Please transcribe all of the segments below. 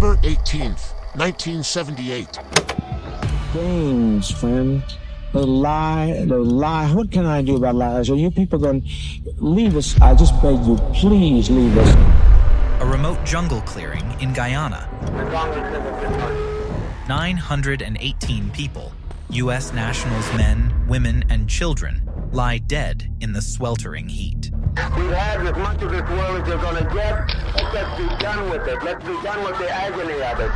December 18th, 1978. James, friend. The lie. What can I do about lies? Are you people going to leave us? I just beg you, please leave us. A remote jungle clearing in Guyana. 918 people, U.S. nationals, men, women, and children, lie dead in the sweltering heat. We've had as much of this world as you're going to get. Let's be done with it. Let's be done with the agony of it.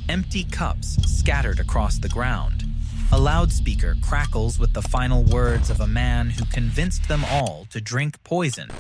Empty cups scattered across the ground. A loudspeaker crackles with the final words of a man who convinced them all to drink poison.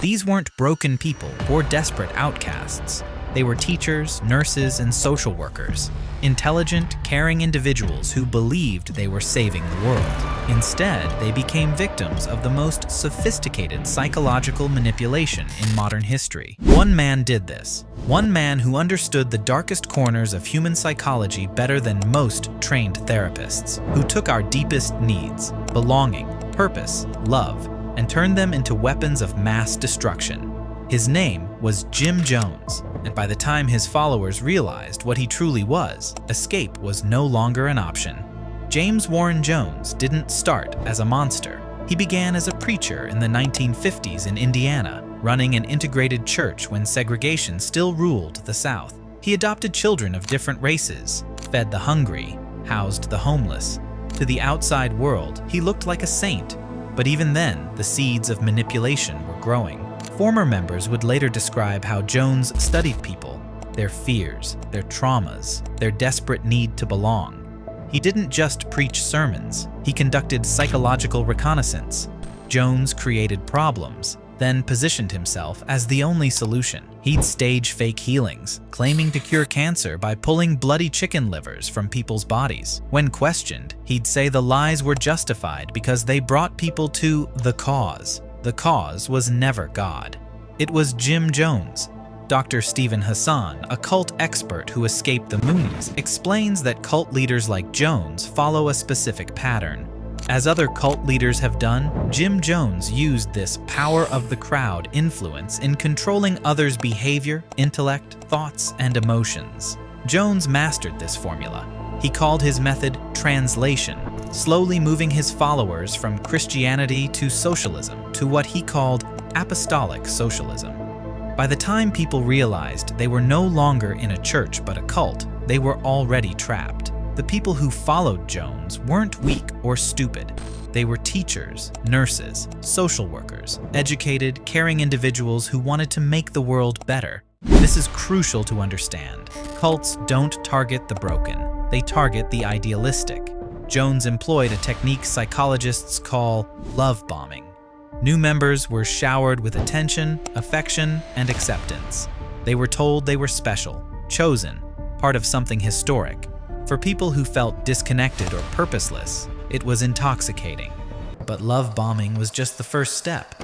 These weren't broken people or desperate outcasts. They were teachers, nurses, and social workers. Intelligent, caring individuals who believed they were saving the world. Instead, they became victims of the most sophisticated psychological manipulation in modern history. One man did this. One man who understood the darkest corners of human psychology better than most trained therapists, who took our deepest needs, belonging, purpose, love, and turned them into weapons of mass destruction. His name was Jim Jones, and by the time his followers realized what he truly was, escape was no longer an option. James Warren Jones didn't start as a monster. He began as a preacher in the 1950s in Indiana, running an integrated church when segregation still ruled the South. He adopted children of different races, fed the hungry, housed the homeless. To the outside world, he looked like a saint, but even then, the seeds of manipulation were growing. Former members would later describe how Jones studied people, their fears, their traumas, their desperate need to belong. He didn't just preach sermons, he conducted psychological reconnaissance. Jones created problems, then positioned himself as the only solution. He'd stage fake healings, claiming to cure cancer by pulling bloody chicken livers from people's bodies. When questioned, he'd say the lies were justified because they brought people to the cause. The cause was never God. It was Jim Jones. Dr. Stephen Hassan, a cult expert who escaped the Moonies, explains that cult leaders like Jones follow a specific pattern. As other cult leaders have done, Jim Jones used this power of the crowd influence in controlling others' behavior, intellect, thoughts, and emotions. Jones mastered this formula. He called his method translation, slowly moving his followers from Christianity to socialism to what he called apostolic socialism. By the time people realized they were no longer in a church but a cult, they were already trapped. The people who followed Jones weren't weak or stupid. They were teachers, nurses, social workers, educated, caring individuals who wanted to make the world better. This is crucial to understand. Cults don't target the broken. They target the idealistic. Jones employed a technique psychologists call love bombing. New members were showered with attention, affection, and acceptance. They were told they were special, chosen, part of something historic. For people who felt disconnected or purposeless, it was intoxicating. But love bombing was just the first step.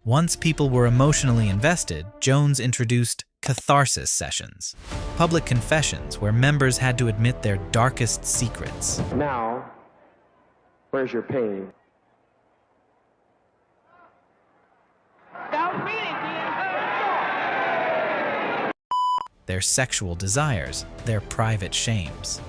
Once people were emotionally invested, Jones introduced catharsis sessions, public confessions where members had to admit their darkest secrets. Now, where's your pain? Their sexual desires, their private shames.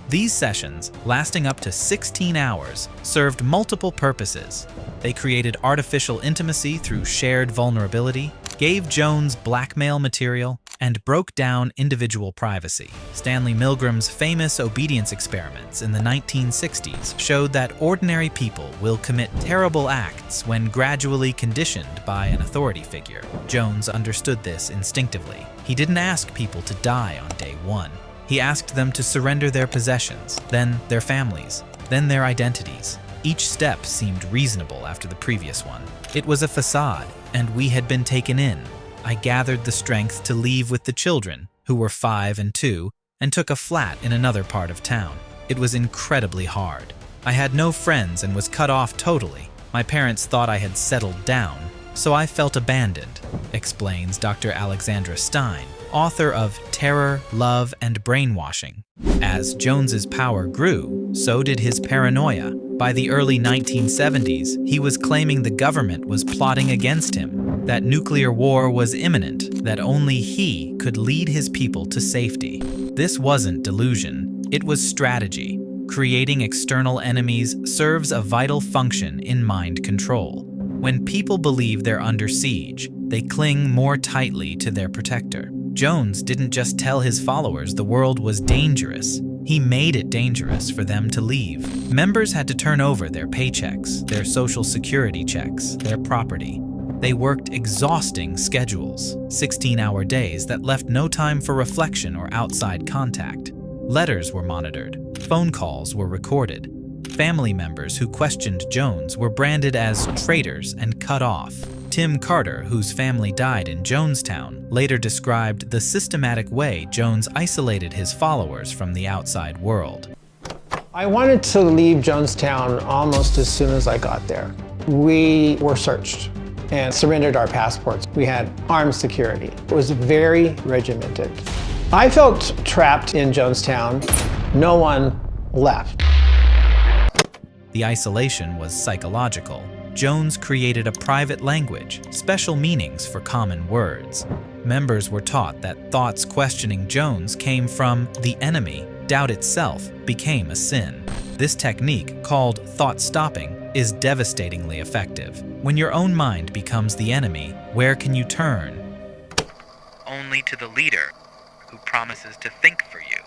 These sessions, lasting up to 16 hours, served multiple purposes. They created artificial intimacy through shared vulnerability, gave Jones blackmail material, and broke down individual privacy. Stanley Milgram's famous obedience experiments in the 1960s showed that ordinary people will commit terrible acts when gradually conditioned by an authority figure. Jones understood this instinctively. He didn't ask people to die on day one. He asked them to surrender their possessions, then their families, then their identities. Each step seemed reasonable after the previous one. It was a facade, and we had been taken in. I gathered the strength to leave with the children, who were 5 and 2, and took a flat in another part of town. It was incredibly hard. I had no friends and was cut off totally. My parents thought I had settled down, so I felt abandoned, explains Dr. Alexandra Stein, author of Terror, Love, and Brainwashing. As Jones's power grew, so did his paranoia. By the early 1970s, he was claiming the government was plotting against him. that nuclear war was imminent, that only he could lead his people to safety. This wasn't delusion, it was strategy. Creating external enemies serves a vital function in mind control. When people believe they're under siege, they cling more tightly to their protector. Jones didn't just tell his followers the world was dangerous. He made it dangerous for them to leave. Members had to turn over their paychecks, their social security checks, their property. They worked exhausting schedules, 16-hour days that left no time for reflection or outside contact. Letters were monitored. Phone calls were recorded. Family members who questioned Jones were branded as traitors and cut off. Tim Carter, whose family died in Jonestown, later described the systematic way Jones isolated his followers from the outside world. I wanted to leave Jonestown almost as soon as I got there. We were searched and surrendered our passports. We had armed security. It was very regimented. I felt trapped in Jonestown. No one left. The isolation was psychological. Jones created a private language, special meanings for common words. Members were taught that thoughts questioning Jones came from the enemy. Doubt itself became a sin. This technique, called thought stopping, is devastatingly effective. When your own mind becomes the enemy, where can you turn? Only to the leader, who promises to think for you.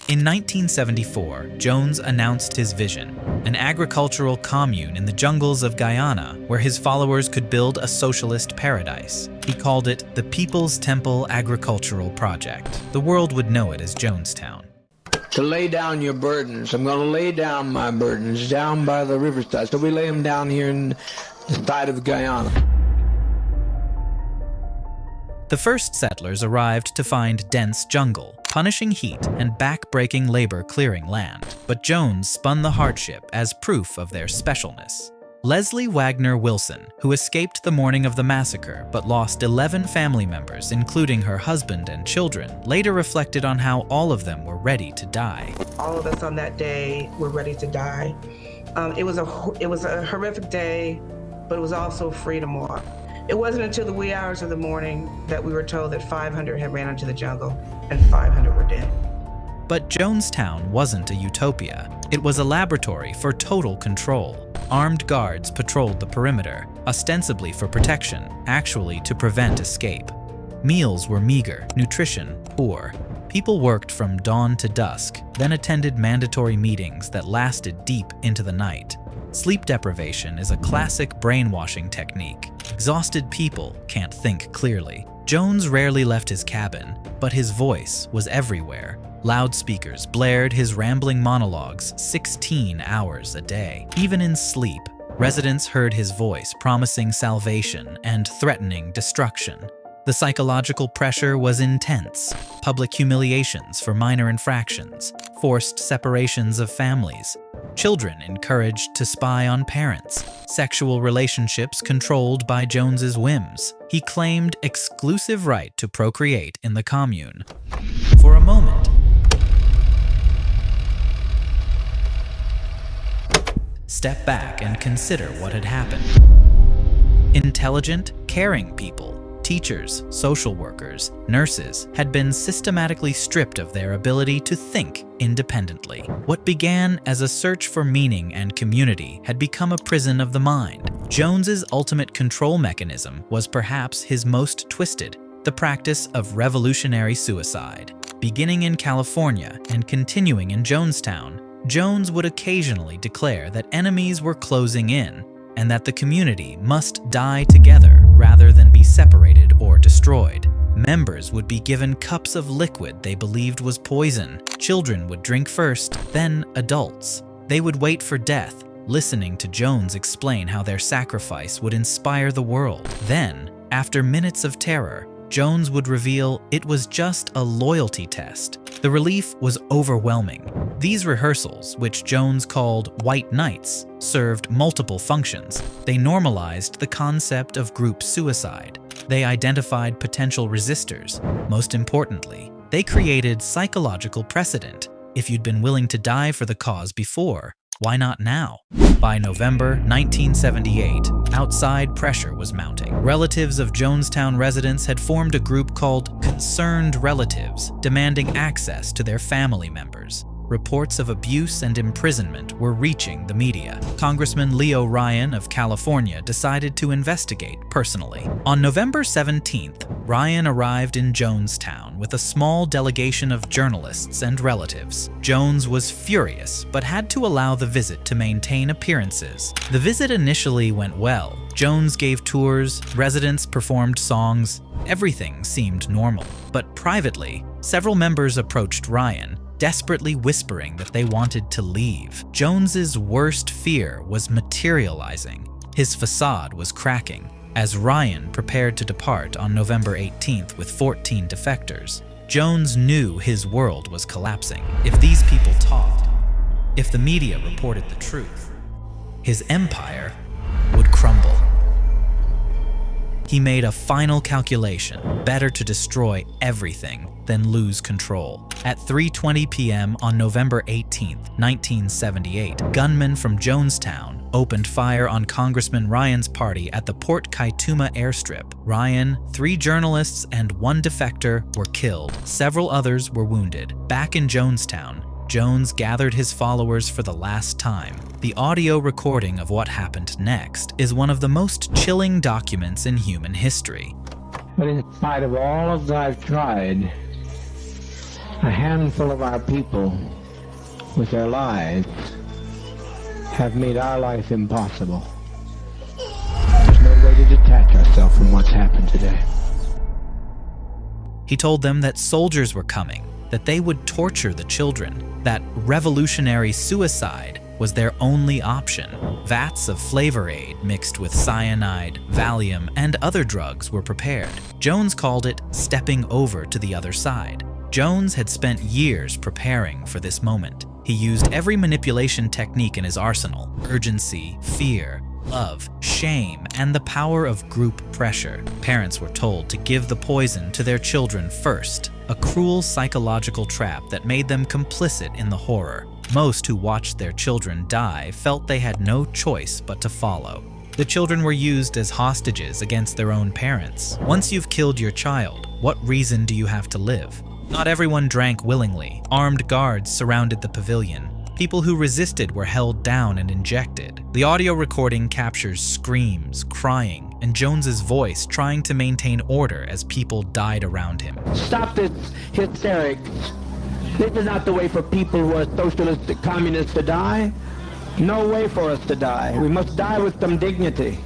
In 1974, Jones announced his vision, an agricultural commune in the jungles of Guyana where his followers could build a socialist paradise. He called it the People's Temple Agricultural Project. The world would know it as Jonestown. To lay down your burdens. I'm going to lay down my burdens down by the riverside. So we lay them down here in the side of Guyana. The first settlers arrived to find dense jungle, punishing heat and back-breaking labor clearing land. But Jones spun the hardship as proof of their specialness. Leslie Wagner Wilson, who escaped the morning of the massacre but lost 11 family members, including her husband and children, later reflected on how all of them were ready to die. All of us on that day were ready to die. It was a horrific day, but it was also freedom walk. It wasn't until the wee hours of the morning that we were told that 500 had ran into the jungle and 500 were dead. But Jonestown wasn't a utopia. It was a laboratory for total control. Armed guards patrolled the perimeter, ostensibly for protection, actually to prevent escape. Meals were meager, nutrition poor. People worked from dawn to dusk, then attended mandatory meetings that lasted deep into the night. Sleep deprivation is a classic brainwashing technique. Exhausted people can't think clearly. Jones rarely left his cabin, but his voice was everywhere. Loudspeakers blared his rambling monologues 16 hours a day. Even in sleep, residents heard his voice promising salvation and threatening destruction. The psychological pressure was intense. Public humiliations for minor infractions, forced separations of families, children encouraged to spy on parents, sexual relationships controlled by Jones's whims. He claimed exclusive right to procreate in the commune. For a moment, step back and consider what had happened. Intelligent, caring people, teachers, social workers, nurses, had been systematically stripped of their ability to think independently. What began as a search for meaning and community had become a prison of the mind. Jones's ultimate control mechanism was perhaps his most twisted, the practice of revolutionary suicide. Beginning in California and continuing in Jonestown, Jones would occasionally declare that enemies were closing in and that the community must die together rather than be separated or destroyed. Members would be given cups of liquid they believed was poison. Children would drink first, then adults. They would wait for death, listening to Jones explain how their sacrifice would inspire the world. Then, after minutes of terror, Jones would reveal it was just a loyalty test. The relief was overwhelming. These rehearsals, which Jones called White Nights, served multiple functions. They normalized the concept of group suicide. They identified potential resistors. Most importantly, they created psychological precedent. If you'd been willing to die for the cause before, Why not now? By November 1978, outside pressure was mounting. Relatives of Jonestown residents had formed a group called Concerned Relatives, demanding access to their family members. Reports of abuse and imprisonment were reaching the media. Congressman Leo Ryan of California decided to investigate personally. On November 17th, Ryan arrived in Jonestown with a small delegation of journalists and relatives. Jones was furious, but had to allow the visit to maintain appearances. The visit initially went well. Jones gave tours, residents performed songs, everything seemed normal. But privately, several members approached Ryan, desperately whispering that they wanted to leave. Jones's worst fear was materializing. His facade was cracking. As Ryan prepared to depart on November 18th with 14 defectors, Jones knew his world was collapsing. If these people talked, if the media reported the truth, his empire would crumble. He made a final calculation: better to destroy everything than lose control. At 3:20 p.m. on November 18, 1978, gunmen from Jonestown opened fire on Congressman Ryan's party at the Port Kaituma airstrip. Ryan, 3 journalists, and 1 defector were killed. Several others were wounded. Back in Jonestown, Jones gathered his followers for the last time. The audio recording of what happened next is one of the most chilling documents in human history. But in spite of all of that I've tried, a handful of our people, with their lives, have made our life impossible. There's no way to detach ourselves from what's happened today. He told them that soldiers were coming, that they would torture the children, that revolutionary suicide was their only option. Vats of Flavor Aid mixed with cyanide, Valium, and other drugs were prepared. Jones called it stepping over to the other side. Jones had spent years preparing for this moment. He used every manipulation technique in his arsenal: urgency, fear, love, shame, and the power of group pressure. Parents were told to give the poison to their children first, a cruel psychological trap that made them complicit in the horror. Most who watched their children die felt they had no choice but to follow. The children were used as hostages against their own parents. Once you've killed your child, what reason do you have to live? Not everyone drank willingly. Armed guards surrounded the pavilion. People who resisted were held down and injected. The audio recording captures screams, crying, and Jones's voice trying to maintain order as people died around him. Stop this hysterics. This is not the way for people who are socialist communists to die. No way for us to die. We must die with some dignity.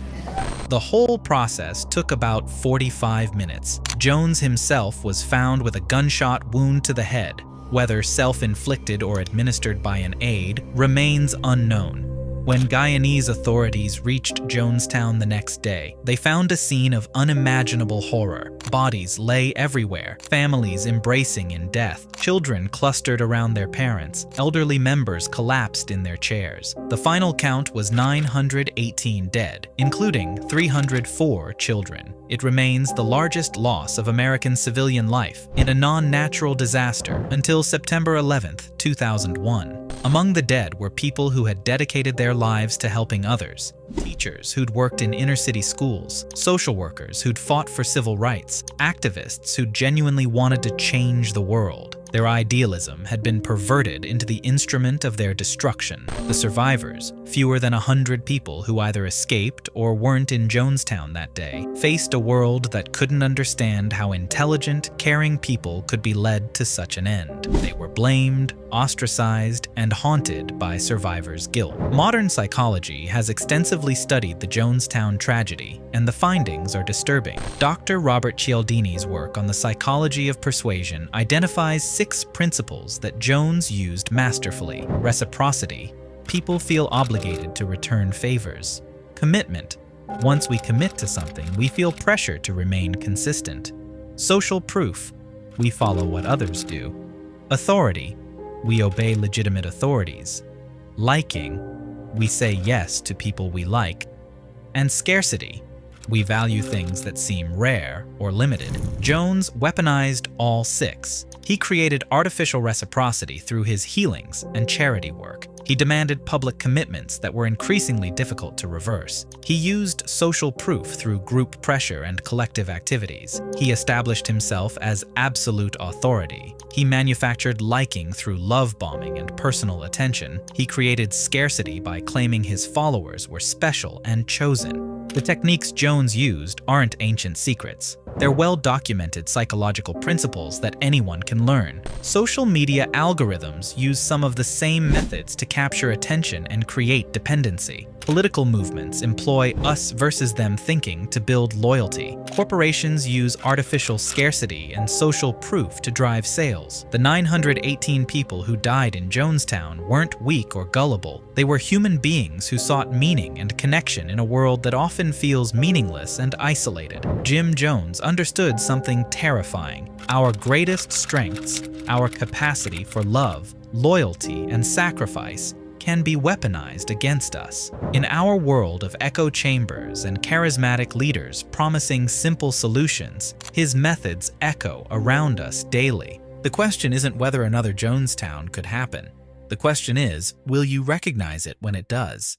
The whole process took about 45 minutes. Jones himself was found with a gunshot wound to the head. Whether self-inflicted or administered by an aide remains unknown. When Guyanese authorities reached Jonestown the next day, they found a scene of unimaginable horror. Bodies lay everywhere, families embracing in death, children clustered around their parents, elderly members collapsed in their chairs. The final count was 918 dead, including 304 children. It remains the largest loss of American civilian life in a non-natural disaster until September 11, 2001. Among the dead were people who had dedicated their lives to helping others, teachers who'd worked in inner-city schools, social workers who'd fought for civil rights, activists who genuinely wanted to change the world. Their idealism had been perverted into the instrument of their destruction. The survivors, fewer than 100 people who either escaped or weren't in Jonestown that day, faced a world that couldn't understand how intelligent, caring people could be led to such an end. They were blamed, ostracized, and haunted by survivors' guilt. Modern psychology has extensively studied the Jonestown tragedy, and the findings are disturbing. Dr. Robert Cialdini's work on the psychology of persuasion identifies 6 principles that Jones used masterfully. Reciprocity. People feel obligated to return favors. Commitment. Once we commit to something, we feel pressure to remain consistent. Social proof. We follow what others do. Authority. We obey legitimate authorities. Liking. We say yes to people we like. And scarcity. We value things that seem rare or limited. Jones weaponized all 6. He created artificial reciprocity through his healings and charity work. He demanded public commitments that were increasingly difficult to reverse. He used social proof through group pressure and collective activities. He established himself as absolute authority. He manufactured liking through love bombing and personal attention. He created scarcity by claiming his followers were special and chosen. The techniques Jones used aren't ancient secrets. They're well-documented psychological principles that anyone can learn. Social media algorithms use some of the same methods to capture attention and create dependency. Political movements employ us versus them thinking to build loyalty. Corporations use artificial scarcity and social proof to drive sales. The 918 people who died in Jonestown weren't weak or gullible. They were human beings who sought meaning and connection in a world that often feels meaningless and isolated. Jim Jones understood something terrifying. Our greatest strengths, our capacity for love, loyalty, and sacrifice, can be weaponized against us. In our world of echo chambers and charismatic leaders promising simple solutions, his methods echo around us daily. The question isn't whether another Jonestown could happen. The question is, will you recognize it when it does?